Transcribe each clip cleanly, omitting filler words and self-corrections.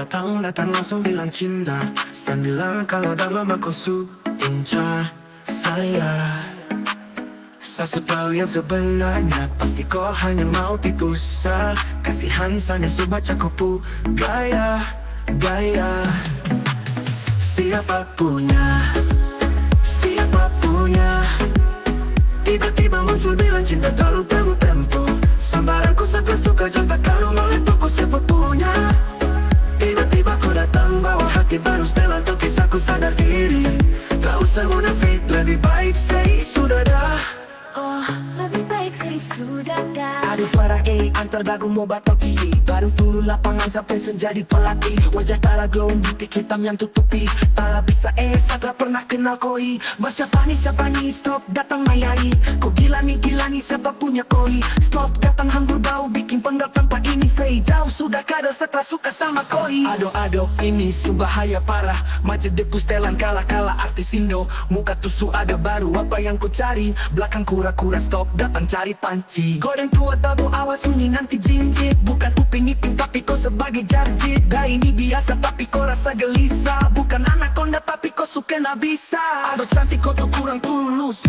datang langsung bilang cinta. Stan bilang kalau dalam aku incar saya. Saya tahu yang sebenarnya, pasti kau hanya mau tipu saya. Kasihan sana baca kopu gaya. Siapa punya tiba-tiba muncul bilang cinta terlalu tempo. Sambaranku sangat suka jangan kalau meletup siapa punya. Tiba-tiba kau datang bawa hati baru setelah tuh kisahku sadar diri. Tak usah munafik, lebih baik say sudah dah. Lebih baik say sudah dah. Aduh para antar dagu mau batok kiri. Baru dulu lapangan sampai senjadi pelatih. Wajah tara glowing, butik hitam yang tutupi. Tara bisa tak pernah kenal koi. Mas siapa nih, stop datang mayari. Kau gila nih siapa punya koi. Stop datang hambur bau bikin penggal tanpa ini. Say jauh sudah kadal setelah suka sama koi. Aduh ini bahaya parah. Macet depu setelan kalah artis Indo. Muka tusu ada baru apa yang ku cari. Belakang kura-kura stop datang cari panci. Godeng tua tabu awas sunyi nanti jinjit. Bukan uping iping tapi kau sebagai jarjit. Dah ini biasa tapi kau rasa gelisah. Bukan anaconda tapi kau suka nabisa. Aduh cantik kau tuh kurang tulus.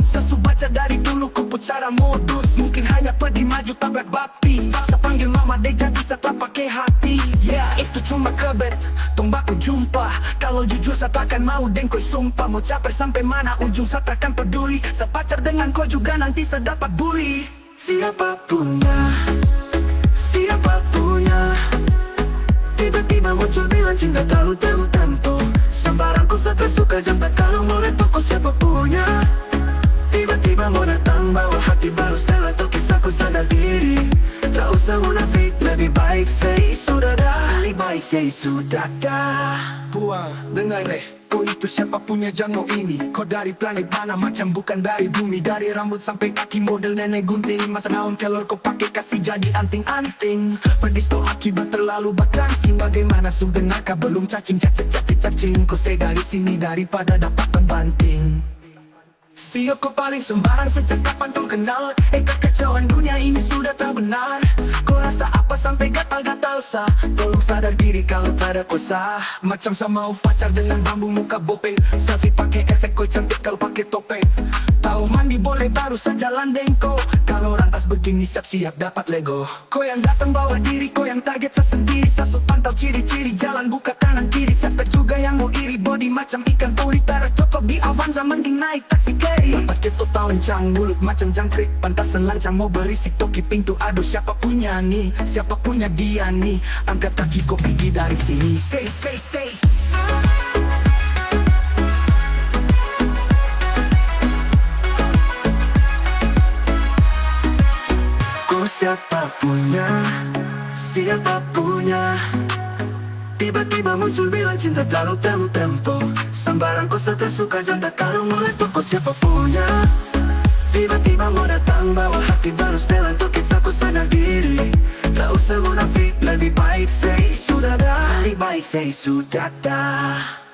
Sesu baca dari dulu kau cara modus. Mungkin hanya pergi maju tabrak bapi. Saya panggil mama deh jadi setelah pakai hati. Yeah itu cuma kebet tong baku jumpa. Kalau jujur saya takkan mau deng koi sumpah. Mau capai sampai mana ujung saya takkan peduli. Saya pacar dengan kau juga nanti saya dapat bully. Siapa punya tiba-tiba muncul bilang cinta terlalu tempo. Sambaranku saya suka jangan kalau mulai toko siapa punya. Tiba-tiba mau datang bawa hati baru setelah tuh kisahku sadar diri. Tak usah munafik, lebih baik say sudah dah. Lebih baik say sudah dah. Buang, dengar kau itu siapa punya jango ini. Kau dari planet mana macam bukan dari bumi. Dari rambut sampai kaki model nenek gunting. Masa naon kelor kau pakai kasih jadi anting-anting. Perdisto akibat terlalu batransing. Bagaimana sudah kah belum cacing. Kau say dari sini daripada dapat pembanting. Siap kau paling sembarang sejak kapan kau kenal. Kekacauan dunia ini sudah tak benar. Kau rasa apa sampai gatal-gatal sah. Tolong sadar diri kalau tak ada kosa. Macam sama pacar dengan bambu muka bopeng. Selfie pakai efek kau cantik kalau pakai topeng. Tahu mandi boleh baru saja landeng kau. Kalau rantas begini siap-siap dapat lego. Kau yang datang bawa diri, kau yang target sendiri. Sasut pantau ciri-ciri jalan buka kanan kiri. Siapa juga yang mau iri body macam ikan puri. Taruh cocok di Avanza mending naik taksi carry. Dapat keto tancang mulut macam jangkrik. Pantasan lancang mau berisik toki pintu. Aduh siapa punya nih, siapa punya dia nih. Angkat kaki kau pergi dari sini. Say siapa punya tiba-tiba muncul bilang cinta terlalu tempo. Sambaranku saya suka jangan kalau mulai toko siapa punya. Tiba-tiba mau datang bawa hati baru setelah tuh kisahku sadar diri. Tak usah munafik, lebih baik say sudah dah. Lebih baik say sudah dah.